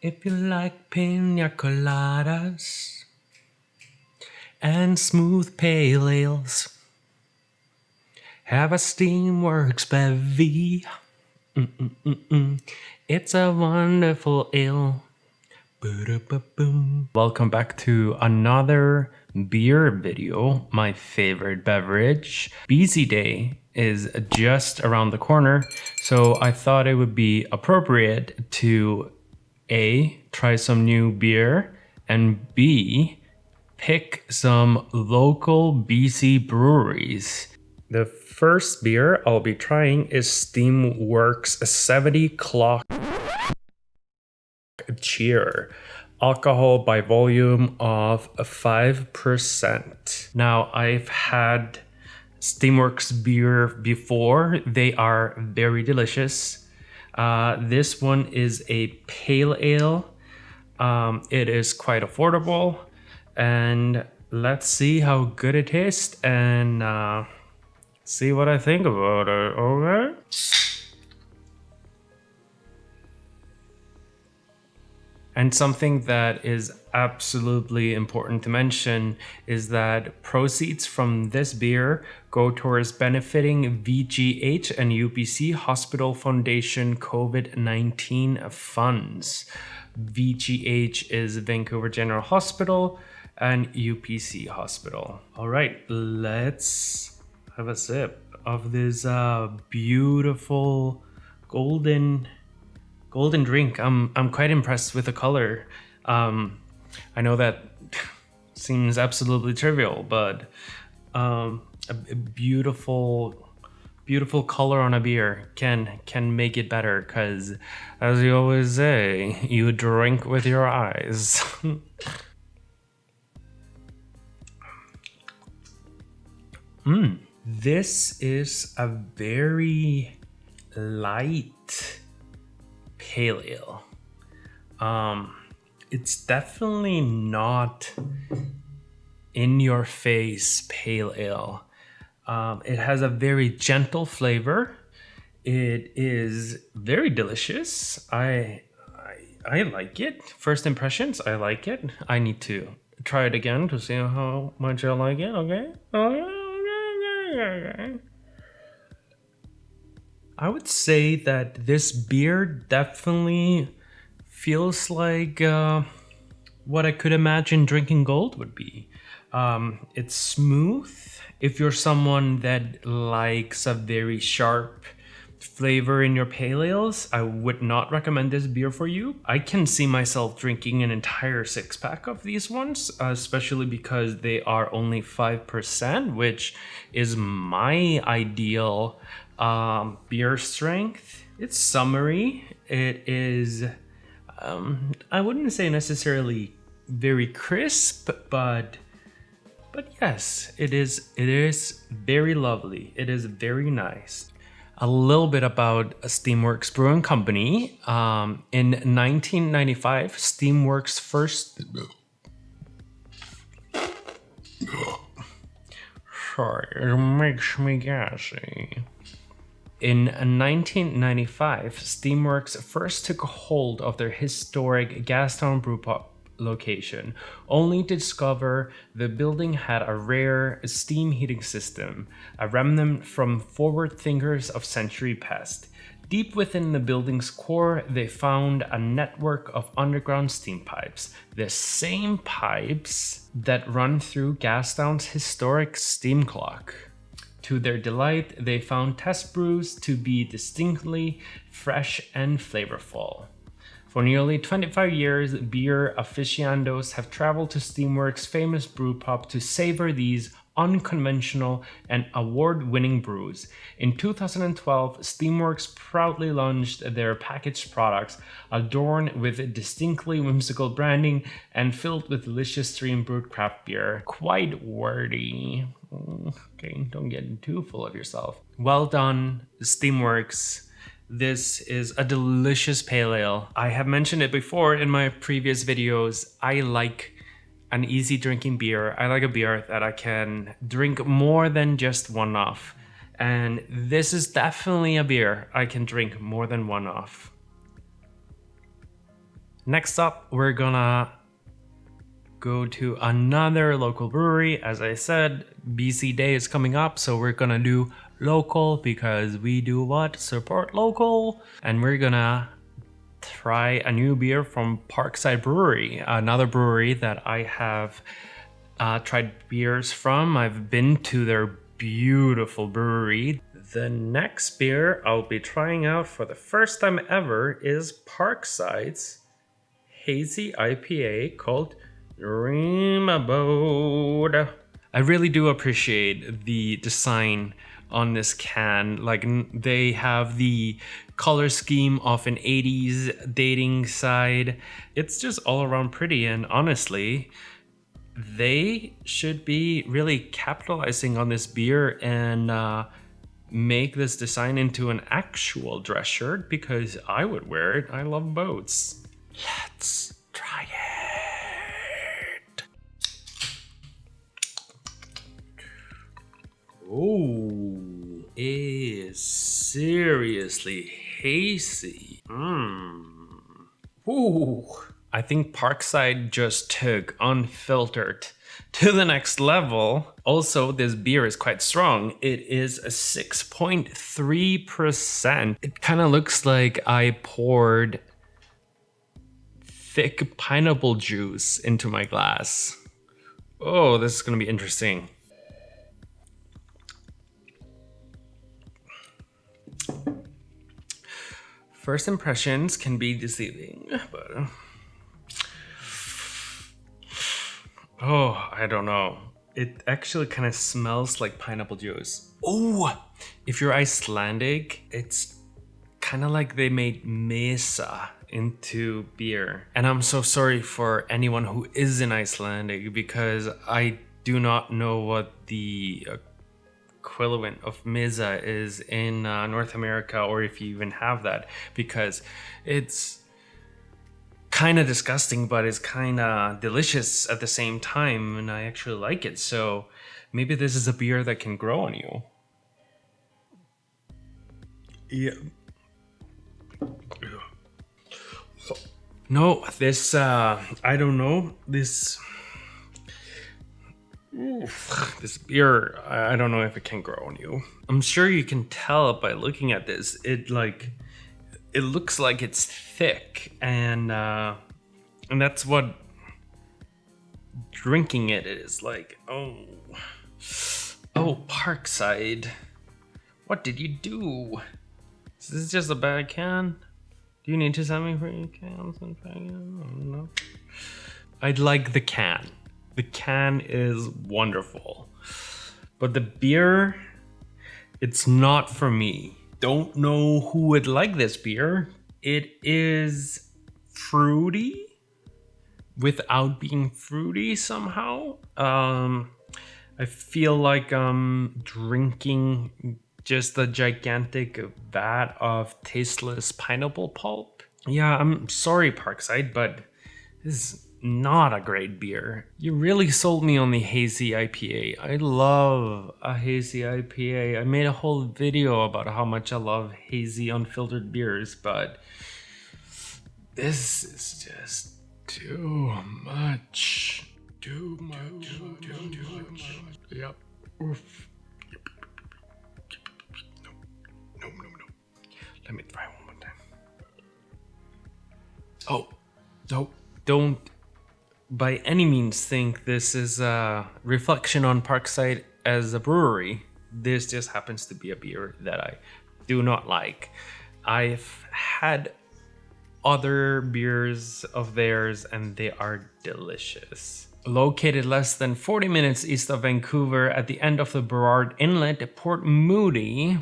If you like pina coladas and smooth pale ales, have a Steamworks bevy. It's a wonderful ale. Ba-da-ba-boom. Welcome back to another beer video, my favorite beverage. Busy Day is just around the corner, so I thought it would be appropriate to A, try some new beer, and B, pick some local BC breweries. The first beer I'll be trying is Steamworks 70 Clock Cheer. Alcohol by volume of 5%. Now, I've had Steamworks beer before. They are very delicious. This one is a pale ale. It is quite affordable. And let's see how good it tastes and see what I think about it, okay? And something that is absolutely important to mention is that proceeds from this beer go towards benefiting VGH and UPC Hospital Foundation COVID-19 funds. VGH is Vancouver General Hospital and UPC Hospital. All right, let's have a sip of this beautiful golden drink. I'm quite impressed with the color. I know that seems absolutely trivial, but a beautiful color on a beer can make it better, because as you always say, you drink with your eyes. This is a very light pale ale. It's definitely not in your face pale ale. It has a very gentle flavor. It is very delicious. I like it. First impressions, I like it. I need to try it again to see how much I like it. Okay. I would say that this beer definitely feels like what I could imagine drinking gold would be. It's smooth. If you're someone that likes a very sharp flavor in your pale ales, I would not recommend this beer for you. I can see myself drinking an entire 6-pack of these ones, especially because they are only 5%, which is my ideal beer strength. It's summery. It is, I wouldn't say necessarily very crisp, but yes, it is very lovely. It is very nice. A little bit about Steamworks Brewing Company. In 1995, Steamworks first... Sorry, it makes me gassy. In 1995, Steamworks first took hold of their historic Gastown Brewpub location, only to discover the building had a rare steam heating system, a remnant from forward thinkers of century past. Deep within the building's core, they found a network of underground steam pipes, the same pipes that run through Gastown's historic steam clock. To their delight, they found test brews to be distinctly fresh and flavorful. For nearly 25 years, beer aficionados have traveled to Steamworks' famous brewpub to savor these unconventional and award-winning brews. In 2012, Steamworks proudly launched their packaged products, adorned with distinctly whimsical branding and filled with delicious stream-brewed craft beer. Quite wordy. Okay, don't get too full of yourself. Well done, Steamworks. This is a delicious pale ale. I have mentioned it before in my previous videos. I like an easy drinking beer. I like a beer that I can drink more than just one off. And this is definitely a beer I can drink more than one of. Next up, we're gonna go to another local brewery. As I said, BC Day is coming up, so we're gonna do local because we do what? Support local. And we're gonna try a new beer from Parkside Brewery, another brewery that I have tried beers from. I've been to their beautiful brewery. The next beer I'll be trying out for the first time ever is Parkside's hazy IPA called Dreamboat. I really do appreciate the design on this can. Like, they have the color scheme of an 80s dating side. It's just all around pretty, and honestly, they should be really capitalizing on this beer and make this design into an actual dress shirt, because I would wear it. I love boats. Let's try it. Oh, it is seriously hazy. Ooh. I think Parkside just took unfiltered to the next level. Also, this beer is quite strong. It is a 6.3%. It kind of looks like I poured thick pineapple juice into my glass. Oh, this is gonna be interesting. First impressions can be deceiving, but I don't know. It actually kind of smells like pineapple juice. Oh, if you're Icelandic, it's kind of like they made mesa into beer. And I'm so sorry for anyone who isn't Icelandic, because I do not know what the equivalent of mesa is in North America, or if you even have that, because it's kind of disgusting, but it's kind of delicious at the same time, and I actually like it. So maybe this is a beer that can grow on you. Yeah. No, this I don't know. This beer, I don't know if it can grow on you. I'm sure you can tell by looking at this. It looks like it's thick, and that's what drinking it is like. Oh, Parkside, what did you do? Is this just a bad can? Do you need to send me for your cans? I don't know. I like the can. The can is wonderful, but the beer, it's not for me. Don't know who would like this beer. It is fruity without being fruity somehow. I feel like I'm drinking just a gigantic vat of tasteless pineapple pulp. Yeah, I'm sorry, Parkside, but this is not a great beer. You really sold me on the hazy IPA. I love a hazy IPA. I made a whole video about how much I love hazy unfiltered beers, but this is just too much. Too much. Yep. Oof. No. Let me try one more time. Oh, no, don't by any means think this is a reflection on Parkside as a brewery. This just happens to be a beer that I do not like. I've had other beers of theirs and they are delicious. Located less than 40 minutes east of Vancouver at the end of the Burrard Inlet, Port Moody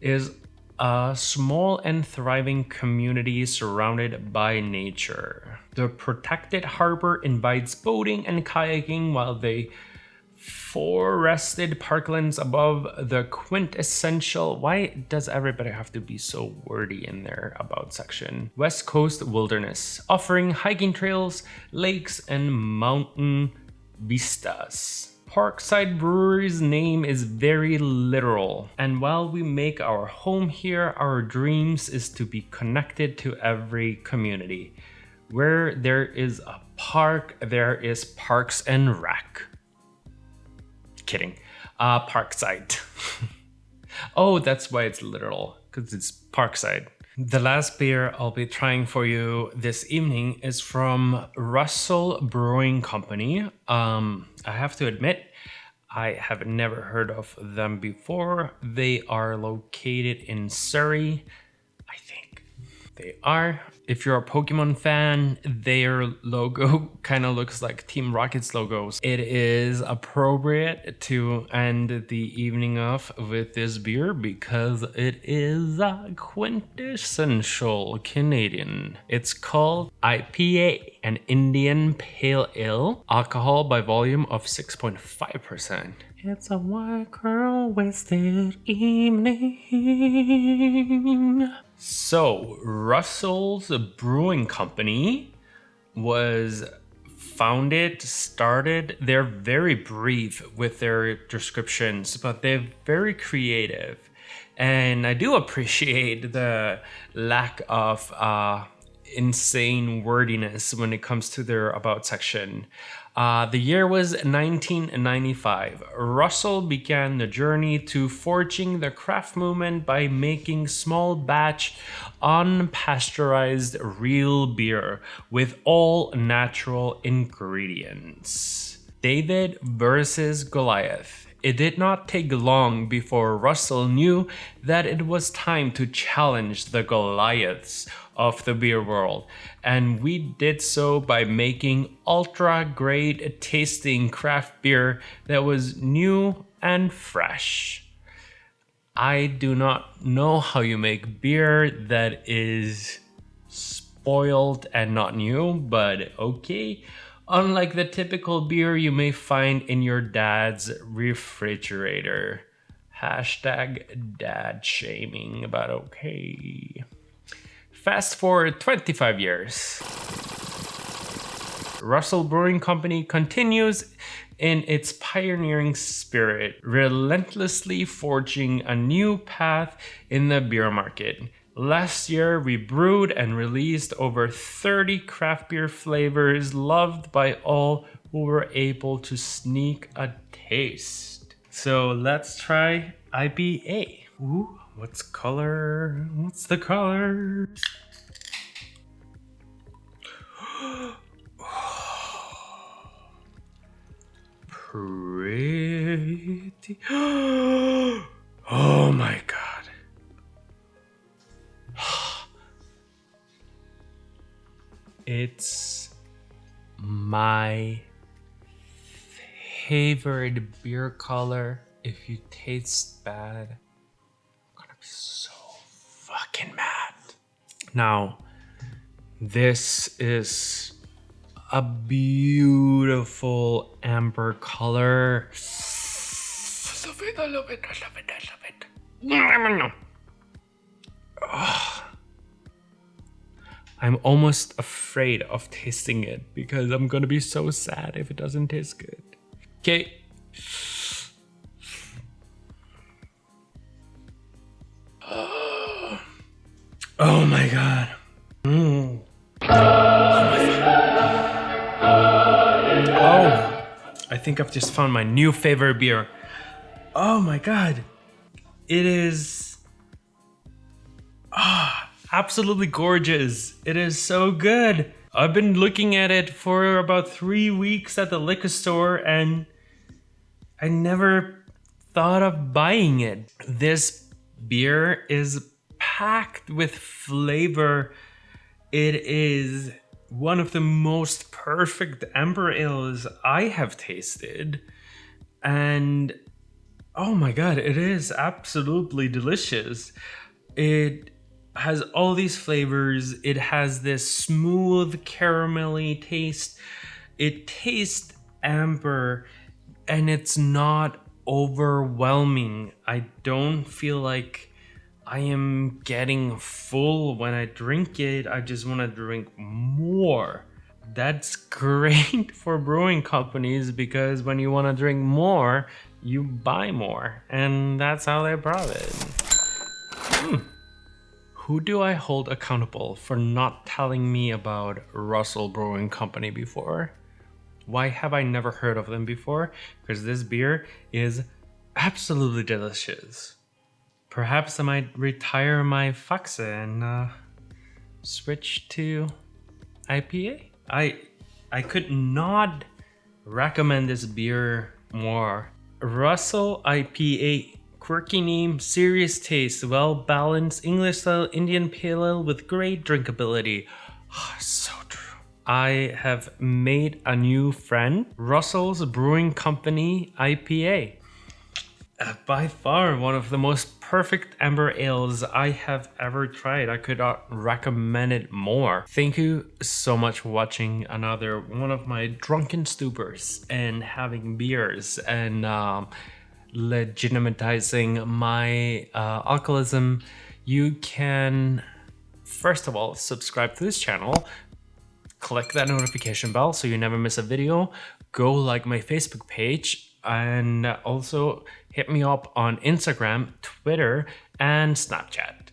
is a small and thriving community surrounded by nature. The protected harbor invites boating and kayaking, while the forested parklands above the quintessential, why does everybody have to be so wordy in their about section, West Coast wilderness, offering hiking trails, lakes, and mountain vistas. Parkside Brewery's name is very literal, and while we make our home here, our dreams is to be connected to every community. Where there is a park, there is Parks and Rec. Kidding. Parkside. Oh, that's why it's literal, because it's Parkside. The last beer I'll be trying for you this evening is from Russel Brewing Company. I have to admit, I have never heard of them before. They are located in Surrey, I think. They are. If you're a Pokemon fan, their logo kind of looks like Team Rocket's logos. It is appropriate to end the evening off with this beer because it is a quintessential Canadian. It's called IPA, an Indian Pale Ale, alcohol by volume of 6.5%. It's a white girl wasted evening. So, Russel's Brewing Company was started, they're very brief with their descriptions, but they're very creative. And I do appreciate the lack of insane wordiness when it comes to their about section. The year was 1995. Russel began the journey to forging the craft movement by making small batch, unpasteurized real beer with all natural ingredients. David versus Goliath. It did not take long before Russel knew that it was time to challenge the Goliaths of the beer world, and we did so by making ultra great tasting craft beer that was new and fresh. I do not know how you make beer that is spoiled and not new, but okay. Unlike the typical beer you may find in your dad's refrigerator. Hashtag dad shaming, but okay. Fast forward 25 years. Russel Brewing Company continues in its pioneering spirit, relentlessly forging a new path in the beer market. Last year, we brewed and released over 30 craft beer flavors loved by all who were able to sneak a taste. So let's try IPA. Ooh, what's the color? Pretty. Oh my god. It's my favorite beer color. If you taste bad, I'm gonna be so fucking mad. Now, this is a beautiful amber color. I love it. Oh. I'm almost afraid of tasting it because I'm gonna be so sad if it doesn't taste good. Okay. Oh my god. Oh, I think I've just found my new favorite beer. Oh my god. It is absolutely gorgeous. It is so good. I've been looking at it for about 3 weeks at the liquor store and I never thought of buying it. This beer is packed with flavor. It is one of the most perfect amber ales I have tasted. And oh my god, it is absolutely delicious. It has all these flavors. It has this smooth caramelly taste. It tastes amber and it's not overwhelming. I don't feel like I am getting full when I drink it. I just want to drink more. That's great for brewing companies because when you want to drink more, you buy more. And that's how they profit. Who do I hold accountable for not telling me about Russel Brewing Company before? Why have I never heard of them before? Because this beer is absolutely delicious. Perhaps I might retire my Faxe and switch to IPA. I could not recommend this beer more. Russel IPA. Quirky name, serious taste, well-balanced English-style Indian pale ale with great drinkability. So true. I have made a new friend, Russel's Brewing Company IPA. By far one of the most perfect amber ales I have ever tried. I could not recommend it more. Thank you so much for watching another one of my drunken stupors and having beers and legitimatizing my alcoholism. You can first of all subscribe to this channel, click that notification bell so you never miss a video, go like my Facebook page, and also hit me up on Instagram, Twitter, and Snapchat.